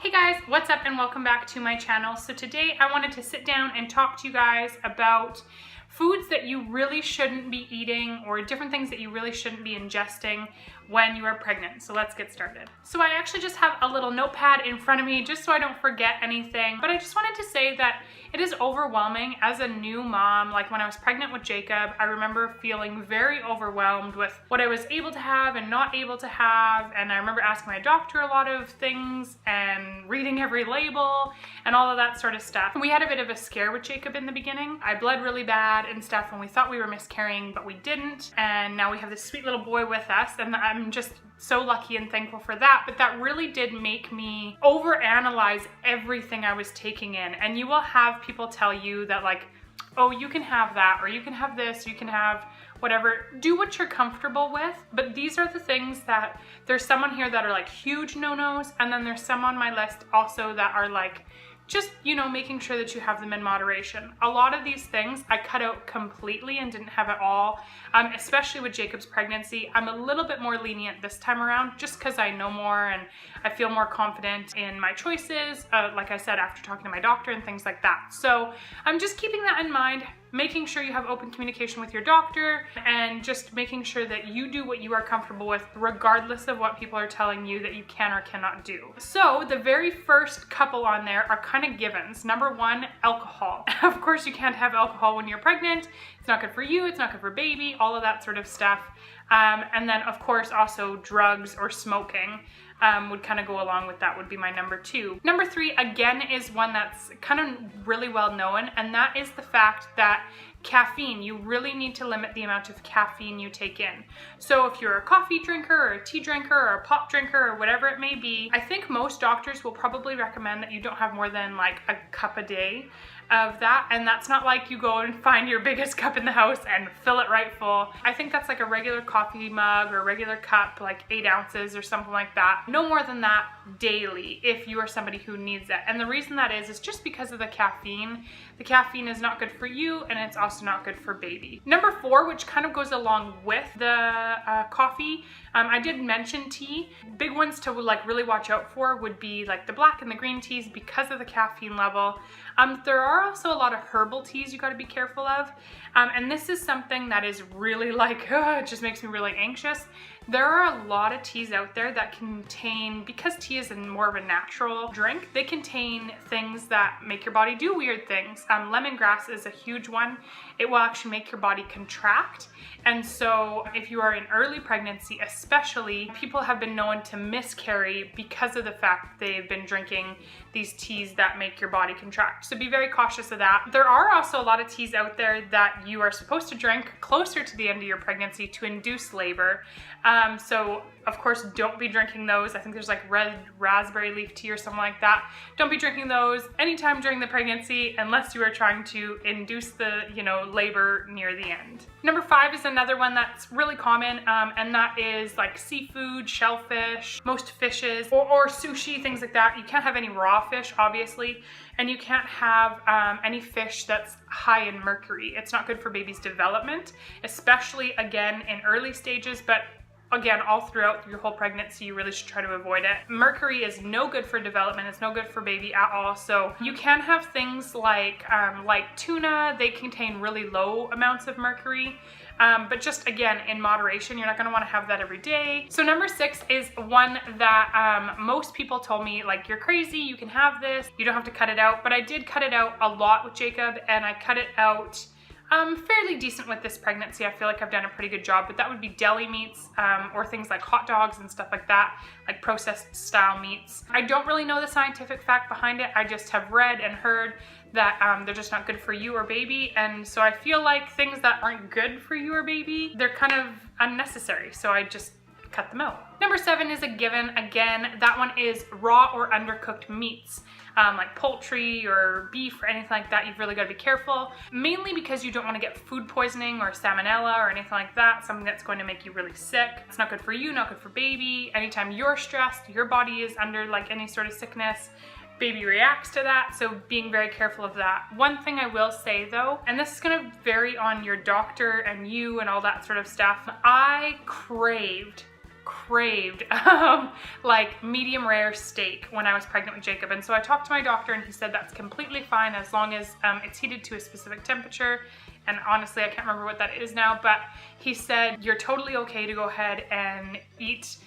Hey guys, what's up and welcome back to my channel. So today I wanted to sit down and talk to you guys about foods that you really shouldn't be eating or different things that you really shouldn't be ingesting when you are pregnant. So let's get started. So I actually just have a little notepad in front of me just so I don't forget anything, but I just wanted to say that it is overwhelming as a new mom. Like when I was pregnant with Jacob, I remember feeling very overwhelmed with what I was able to have and not able to have. And I remember asking my doctor a lot of things and reading every label and all of that sort of stuff. We had a bit of a scare with Jacob in the beginning. I bled really bad and stuff and we thought we were miscarrying, but we didn't. And now we have this sweet little boy with us and I'm just so lucky and thankful for that. But that really did make me overanalyze everything I was taking in. And you will have people tell you that like, oh, you can have that, or you can have this, you can have whatever. Do what you're comfortable with. But these are the things that there's someone here that are like huge no-nos, and then there's some on my list also that are like just, you know, making sure that you have them in moderation. A lot of these things I cut out completely and didn't have at all, especially with Jacob's pregnancy. I'm a little bit more lenient this time around just because I know more and I feel more confident in my choices, like I said, after talking to my doctor and things like that. So I'm just keeping that in mind, making sure you have open communication with your doctor and just making sure that you do what you are comfortable with regardless of what people are telling you that you can or cannot do. So the very first couple on there are kind of givens. Number one, alcohol. Of course you can't have alcohol when you're pregnant. It's not good for you, it's not good for baby, all of that sort of stuff. And then of course also drugs or smoking would kind of go along with that, would be my number two. Number three, again, is one that's kind of really well known, and that is the fact that caffeine, you really need to limit the amount of caffeine you take in. So if you're a coffee drinker or a tea drinker or a pop drinker or whatever it may be, I think most doctors will probably recommend that you don't have more than like a cup a day of that. And that's not like you go and find your biggest cup in the house and fill it right full. I think that's like a regular coffee mug or a regular cup, like 8 ounces or something like that. No more than that daily if you are somebody who needs it. And the reason that is just because of the caffeine. The caffeine is not good for you and it's also not good for baby. Number four, which kind of goes along with the coffee, I did mention tea. Big ones to like really watch out for would be like the black and the green teas because of the caffeine level. There are also a lot of herbal teas you got to be careful of. And this is something that is really like, it just makes me really anxious. There are a lot of teas out there that contain, because tea is more of a natural drink, they contain things that make your body do weird things. Lemongrass is a huge one. It will actually make your body contract. And so if you are in early pregnancy, especially, people have been known to miscarry because of the fact that they've been drinking these teas that make your body contract. So be very cautious of that. There are also a lot of teas out there that you are supposed to drink closer to the end of your pregnancy to induce labor. So of course, don't be drinking those. I think there's like red raspberry leaf tea or something like that. Don't be drinking those anytime during the pregnancy unless you are trying to induce the, labor near the end. Number five is another one that's really common, and that is like seafood, shellfish, most fishes, or sushi, things like that. You can't have any raw fish, obviously, and you can't have any fish that's high in mercury. It's not good for baby's development, especially again in early stages, but again, all throughout your whole pregnancy, you really should try to avoid it. Mercury is no good for development. It's no good for baby at all. So you can have things like tuna. They contain really low amounts of mercury. But just again, in moderation, you're not gonna wanna have that every day. So number six is one that most people told me, like, you're crazy, you can have this, you don't have to cut it out. But I did cut it out a lot with Jacob, and I cut it out fairly decent with this pregnancy. I feel like I've done a pretty good job, but that would be deli meats or things like hot dogs and stuff like that, like processed style meats. I don't really know the scientific fact behind it. I just have read and heard that they're just not good for you or baby. And so I feel like things that aren't good for you or baby, they're kind of unnecessary. So I just cut them out. Number seven is a given. Again, that one is raw or undercooked meats. Like poultry or beef or anything like that, you've really got to be careful, mainly because you don't want to get food poisoning or salmonella or anything like that, something that's going to make you really sick. It's not good for you, not good for baby. Anytime you're stressed, your body is under like any sort of sickness, baby reacts to that, so being very careful of that. One thing I will say though, and this is gonna vary on your doctor and you and all that sort of stuff, I craved craved like medium rare steak when I was pregnant with Jacob. And so I talked to my doctor and he said that's completely fine as long as it's heated to a specific temperature. And honestly, I can't remember what that is now, but he said you're totally okay to go ahead and eat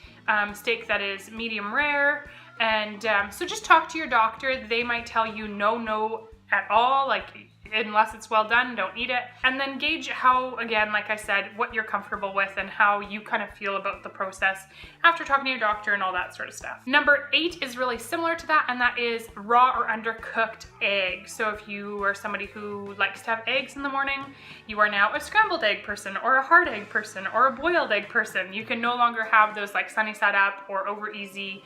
steak that is medium rare. And so just talk to your doctor. They might tell you no at all, like unless it's well done, don't eat it. And then gauge how, again, like I said, what you're comfortable with and how you kind of feel about the process after talking to your doctor and all that sort of stuff. Number 8 is really similar to that, and that is raw or undercooked eggs. So if you are somebody who likes to have eggs in the morning, you are now a scrambled egg person or a hard egg person or a boiled egg person. You can no longer have those like sunny side up or over easy.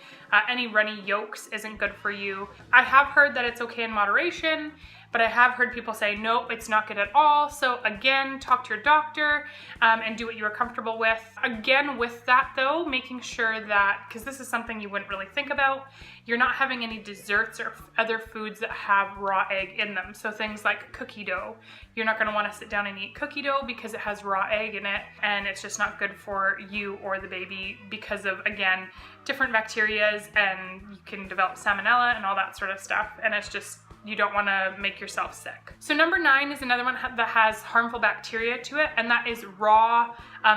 Any runny yolks isn't good for you. I have heard that it's okay in moderation, but I have heard people say, nope, it's not good at all. So again, talk to your doctor and do what you are comfortable with. Again, with that though, making sure that, because this is something you wouldn't really think about, you're not having any desserts or other foods that have raw egg in them. So things like cookie dough. You're not gonna wanna sit down and eat cookie dough because it has raw egg in it, and it's just not good for you or the baby because of, again, different bacterias, and you can develop salmonella and all that sort of stuff. And it's just, you don't want to make yourself sick. So number 9 is another one that has harmful bacteria to it, and that is raw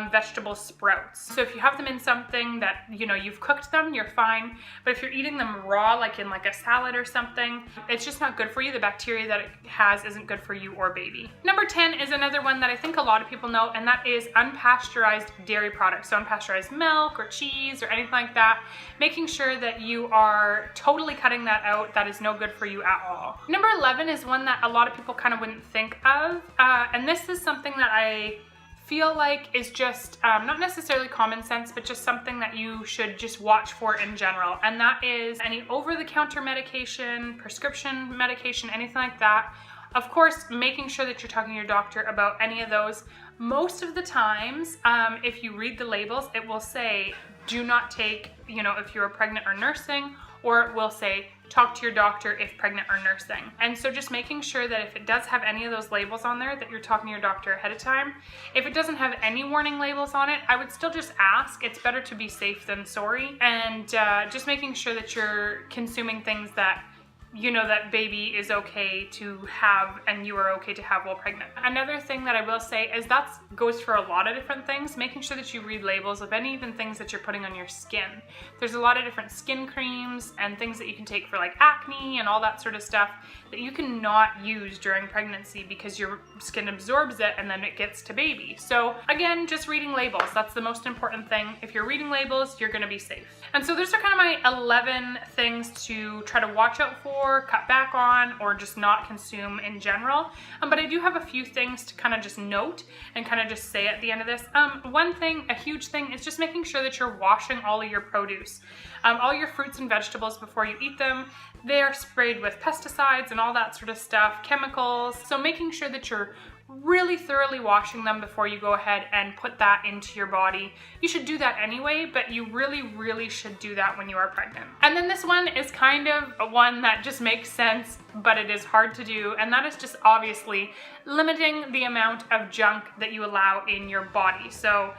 vegetable sprouts. So if you have them in something that, you know, you've cooked them, you're fine. But if you're eating them raw, like in like a salad or something, it's just not good for you. The bacteria that it has isn't good for you or baby. Number 10 is another one that I think a lot of people know, and that is unpasteurized dairy products. So unpasteurized milk or cheese or anything like that. Making sure that you are totally cutting that out. That is no good for you at all. Number 11 is one that a lot of people kind of wouldn't think of. And this is something that I feel like is just not necessarily common sense, but just something that you should just watch for in general. And that is any over-the-counter medication, prescription medication, anything like that. Of course, making sure that you're talking to your doctor about any of those. Most of the times, if you read the labels, it will say, do not take, you know, if you're pregnant or nursing, or it will say, talk to your doctor if pregnant or nursing. And so just making sure that if it does have any of those labels on there, that you're talking to your doctor ahead of time. If it doesn't have any warning labels on it, I would still just ask. It's better to be safe than sorry. And just making sure that you're consuming things that you know that baby is okay to have and you are okay to have while pregnant. Another thing that I will say is that goes for a lot of different things, making sure that you read labels of any even things that you're putting on your skin. There's a lot of different skin creams and things that you can take for like acne and all that sort of stuff that you cannot use during pregnancy because your skin absorbs it and then it gets to baby. So again, just reading labels, that's the most important thing. If you're reading labels, you're gonna be safe. And so those are kind of my 11 things to try to watch out for, cut back on, or just not consume in general. But I do have a few things to kind of just note and kind of just say at the end of this. One thing, a huge thing, is just making sure that you're washing all of your produce. All your fruits and vegetables before you eat them. They are sprayed with pesticides and all that sort of stuff, chemicals. So making sure that you're really thoroughly washing them before you go ahead and put that into your body. You should do that anyway, but you really should do that when you are pregnant. And then this one is kind of one that just makes sense, but it is hard to do, and that is just obviously limiting the amount of junk that you allow in your body. So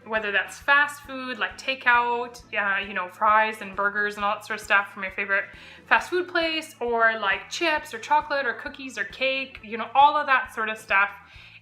whether that's fast food like takeout, you know, fries and burgers and all that sort of stuff from your favorite fast food place, or like chips or chocolate or cookies or cake, you know, all of that sort of stuff.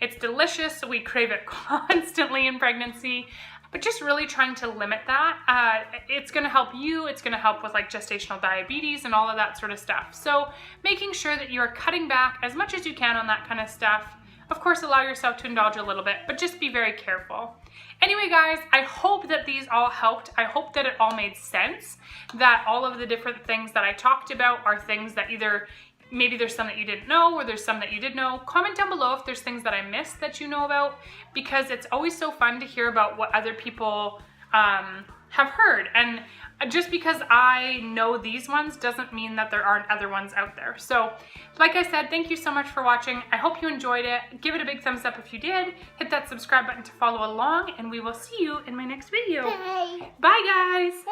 It's delicious, so we crave it constantly in pregnancy, but just really trying to limit that. It's gonna help you, it's gonna help with like gestational diabetes and all of that sort of stuff. So making sure that you're cutting back as much as you can on that kind of stuff. Of course, allow yourself to indulge a little bit, but just be very careful. Anyway, guys, I hope that these all helped. I hope that it all made sense, that all of the different things that I talked about are things that either maybe there's some that you didn't know, or there's some that you did know. Comment down below if there's things that I missed that you know about, because it's always so fun to hear about what other people have heard. And just because I know these ones doesn't mean that there aren't other ones out there. So like I said, thank you so much for watching. I hope you enjoyed it. Give it a big thumbs up if you did. Hit that subscribe button to follow along, and we will see you in my next video. Bye, guys.